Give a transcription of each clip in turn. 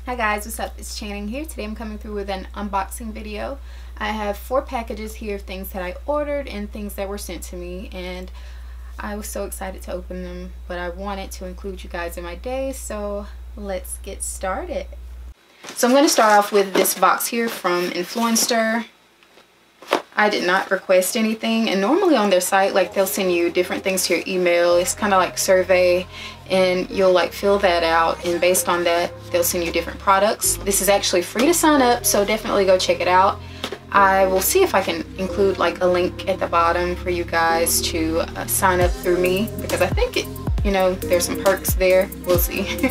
Hi guys, what's up? It's Channing here. Today I'm coming through with an unboxing video. I have 4 packages here of things that I ordered and things that were sent to me, and I was so excited to open them, but I wanted to include you guys in my day, so let's get started. So I'm going to start off with this box here from Influenster. I did not request anything, and normally on their site, like, they'll send you different things to your email. It's kind of like survey, and you'll like fill that out, and based on that they'll send you different products. This is actually free to sign up, so definitely go check it out. I will see if I can include like a link at the bottom for you guys to sign up through me, because I think it, you know, there's some perks there. We'll see.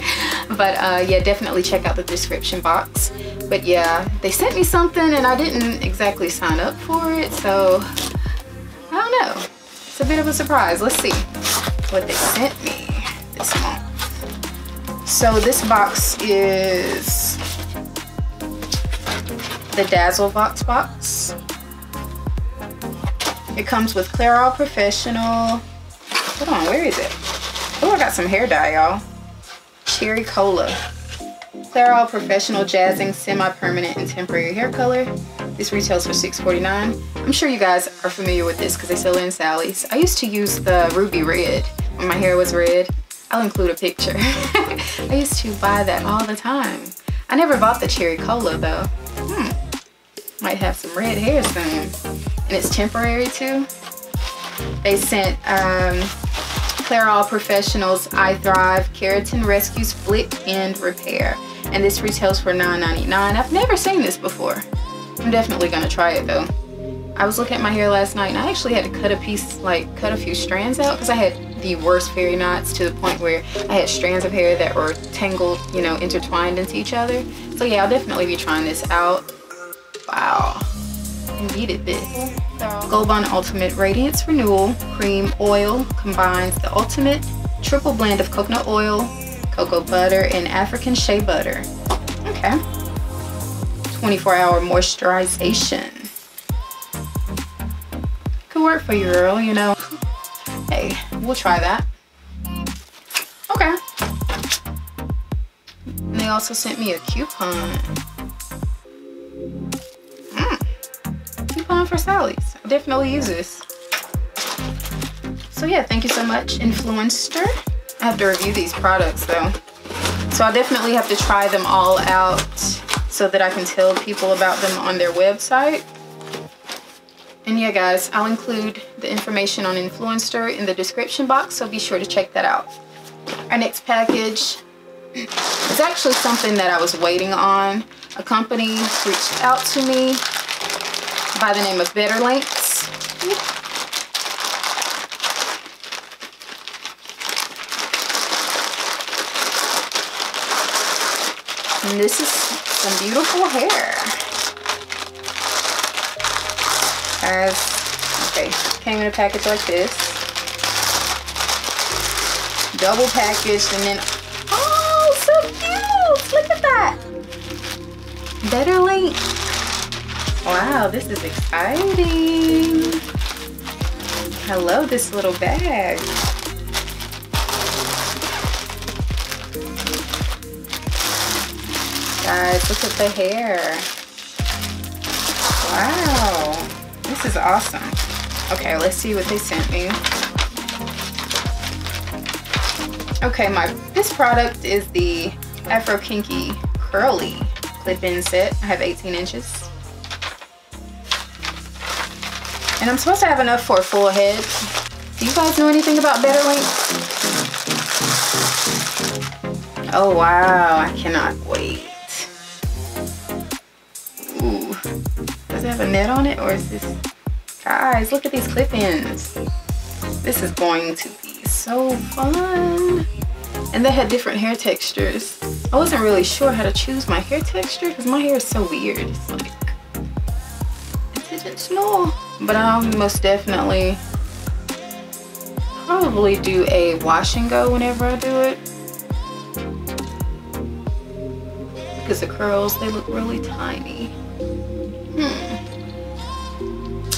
But yeah, definitely check out the description box. But yeah, they sent me something and I didn't exactly sign up for it, so I don't know. It's a bit of a surprise. Let's see what they sent me this month. So this box is the Dazzle Vox box. It comes with Clairol Professional. Hold on, where is it? Oh, I got some hair dye, y'all. Cherry Cola. Clairol Professional Jazzing Semi-Permanent and Temporary Hair Color. This retails for $6.49. I'm sure you guys are familiar with this because they sell it in Sally's. I used to use the Ruby Red when my hair was red. I'll include a picture. I used to buy that all the time. I never bought the Cherry Cola though. Might have some red hair soon. And it's temporary too. They sent Clairol Professional's I Thrive Keratin Rescue Split End Repair. And this retails for $9.99. I've never seen this before. I'm definitely gonna try it though. I was looking at my hair last night and I actually had to cut a piece, like cut a few strands out, because I had the worst fairy knots to the point where I had strands of hair that were tangled, you know, intertwined into each other. So yeah, I'll definitely be trying this out. Wow, I needed this. Gold Bond Ultimate Radiance Renewal Cream Oil combines the ultimate triple blend of coconut oil, cocoa butter, and African shea butter. Okay. 24-hour moisturization. Could work for you, girl, you know. Hey, we'll try that. Okay. And they also sent me a coupon. Coupon for Sally's. I definitely use this. So yeah, thank you so much, Influenster. I have to review these products though. So I definitely have to try them all out so that I can tell people about them on their website. And yeah guys, I'll include the information on Influenster in the description box, so be sure to check that out. Our next package is actually something that I was waiting on. A company reached out to me by the name of Better Links. And this is some beautiful hair. Okay, came in a package like this. Double packaged, and then, oh, so cute! Look at that! Better Link. Wow, this is exciting. I love this little bag. Guys, look at the hair. Wow, this is awesome. Okay, let's see what they sent me. Okay, this product is the Afro Kinky Curly clip-in set. I have 18 inches. And I'm supposed to have enough for a full head. Do you guys know anything about Better Link? Oh wow, I cannot wait. Ooh, does it have a net on it, or is this? Guys, look at these clip-ins. This is going to be so fun. And they had different hair textures. I wasn't really sure how to choose my hair texture because my hair is so weird. It's like, I didn't know. But I'll most definitely probably do a wash and go whenever I do it. Because the curls, they look really tiny.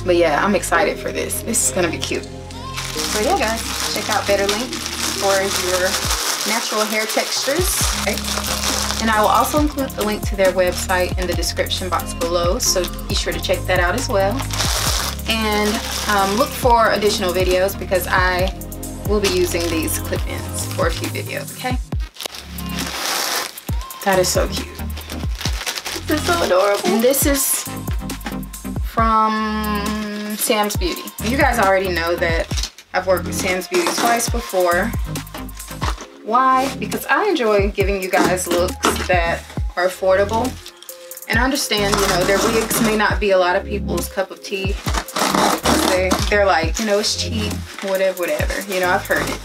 But yeah, I'm excited for this. This is gonna be cute. So yeah guys, check out Better Link for your natural hair textures. Okay. And I will also include the link to their website in the description box below, so be sure to check that out as well. And look for additional videos because I will be using these clip-ins for a few videos, okay? That is so cute. This is so adorable. And this is from Sam's Beauty. You guys already know that I've worked with Sam's Beauty twice before. Why? Because I enjoy giving you guys looks that are affordable. And I understand, you know, their wigs may not be a lot of people's cup of tea. They're like, you know, it's cheap, whatever. You know, I've heard it.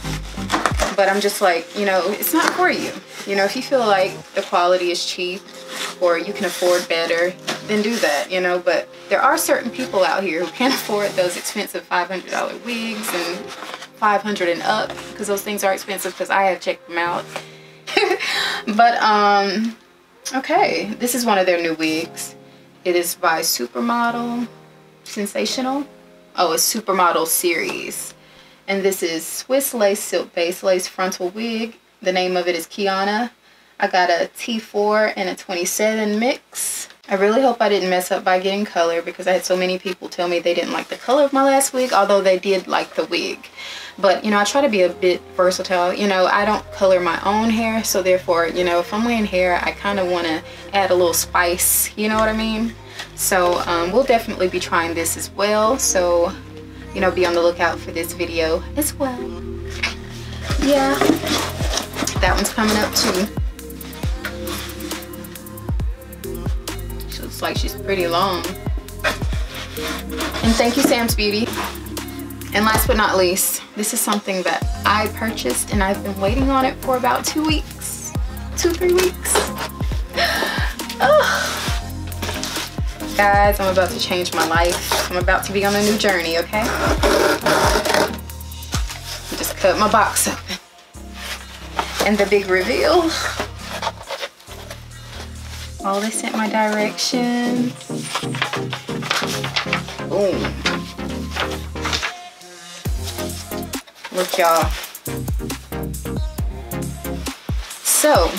But I'm just like, you know, it's not for you. You know, if you feel like the quality is cheap or you can afford better, then do that, you know. But there are certain people out here who can't afford those expensive $500 wigs and $500 and up, because those things are expensive, because I have checked them out. But okay, this is one of their new wigs. It is by Supermodel Sensational. Oh, it's Supermodel series. And this is Swiss lace silk base lace frontal wig. The name of it is Kiana. I got a T4 and a 27 mix. I really hope I didn't mess up by getting color, because I had so many people tell me they didn't like the color of my last wig, although they did like the wig. But, you know, I try to be a bit versatile. You know, I don't color my own hair, so therefore, you know, if I'm wearing hair, I kind of want to add a little spice, you know what I mean? So we'll definitely be trying this as well. So, you know, be on the lookout for this video as well. Yeah, that one's coming up too. She looks like she's pretty long. And thank you, Sam's Beauty. And last but not least, this is something that I purchased and I've been waiting on it for about 2 weeks. 2-3 weeks. Oh. Guys, I'm about to change my life. I'm about to be on a new journey, okay? Just cut my box open. And the big reveal. Oh, they sent my directions. Boom. Look, y'all. So,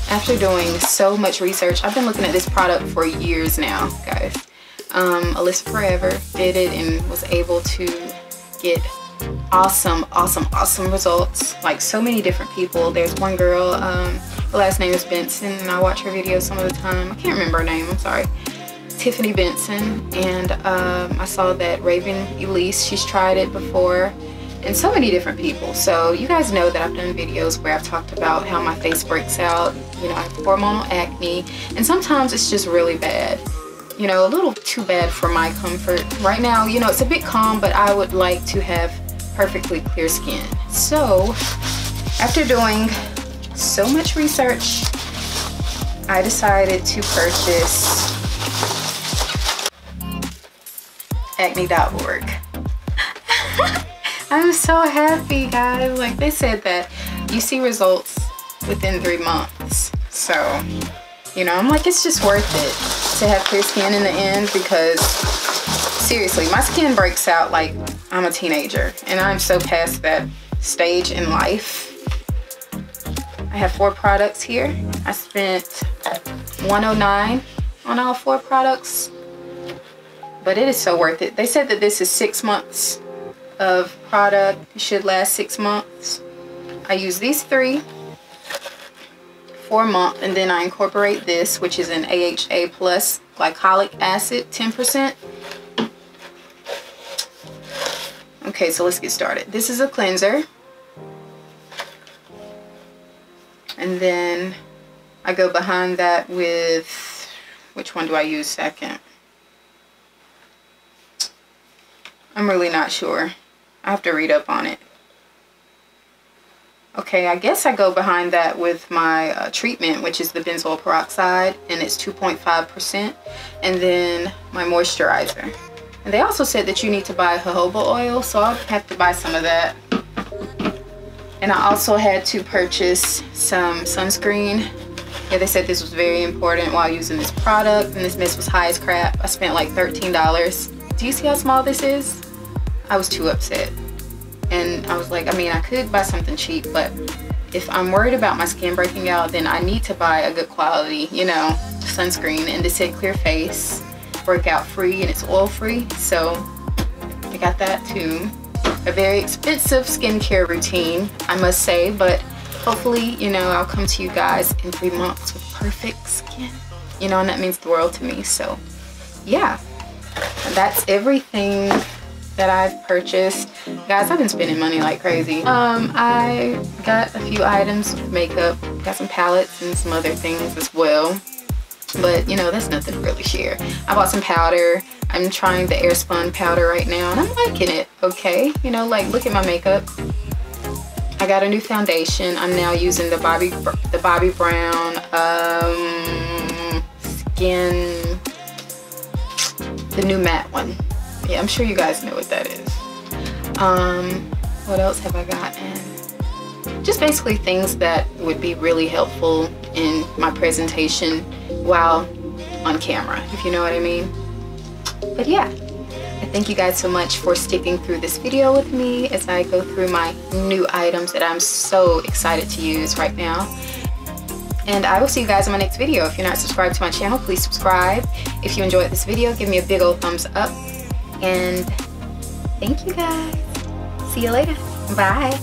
after doing so much research, I've been looking at this product for years now, guys. Alyssa Forever did it and was able to get awesome results. Like, so many different people. There's one girl, her last name is Benson, and I watch her videos some of the time. I can't remember her name, I'm sorry. Tiffany Benson. And I saw that Raven Elise, she's tried it before. And so many different people. So you guys know that I've done videos where I've talked about how my face breaks out. You know, I have hormonal acne, and sometimes it's just really bad. You know, a little too bad for my comfort. Right now, you know, it's a bit calm, but I would like to have perfectly clear skin. So, after doing so much research, I decided to purchase acne.org. I'm so happy, guys. Like, they said that you see results within 3 months. So, you know, I'm like, it's just worth it to have clear skin in the end, because seriously, my skin breaks out like I'm a teenager, and I'm so past that stage in life. I have 4 products here. I spent $109 on all 4 products, but it is so worth it. They said that this is 6 months of product. It should last 6 months. I use these 3 for a month, and then I incorporate this, which is an AHA plus glycolic acid, 10%. Okay, so let's get started. This is a cleanser, and then I go behind that with, which one do I use second? I'm really not sure. I have to read up on it. Okay, I guess I go behind that with my treatment, which is the benzoyl peroxide, and it's 2.5%, and then my moisturizer. And they also said that you need to buy jojoba oil, so I'll have to buy some of that. And I also had to purchase some sunscreen. Yeah, they said this was very important while using this product, and this mist was high as crap. I spent like $13. Do you see how small this is? I was too upset. And I was like, I mean, I could buy something cheap, but if I'm worried about my skin breaking out, then I need to buy a good quality, you know, sunscreen. And this said clear face, breakout free, and it's oil free. So I got that too. A very expensive skincare routine, I must say, but hopefully, you know, I'll come to you guys in 3 months with perfect skin, you know, and that means the world to me. So yeah, that's everything that I've purchased. Guys, I've been spending money like crazy. I got a few items of makeup, got some palettes and some other things as well. But you know, that's nothing to really share. I bought some powder. I'm trying the Airspun powder right now and I'm liking it, okay? You know, like, look at my makeup. I got a new foundation. I'm now using the Bobbi Brown Skin, the new matte one. Yeah, I'm sure you guys know what that is. What else have I gotten? Just basically things that would be really helpful in my presentation while on camera, if you know what I mean. But yeah, I thank you guys so much for sticking through this video with me as I go through my new items that I'm so excited to use right now. And I will see you guys in my next video. If you're not subscribed to my channel, please subscribe. If you enjoyed this video, give me a big old thumbs up. And thank you guys. See you later. Bye.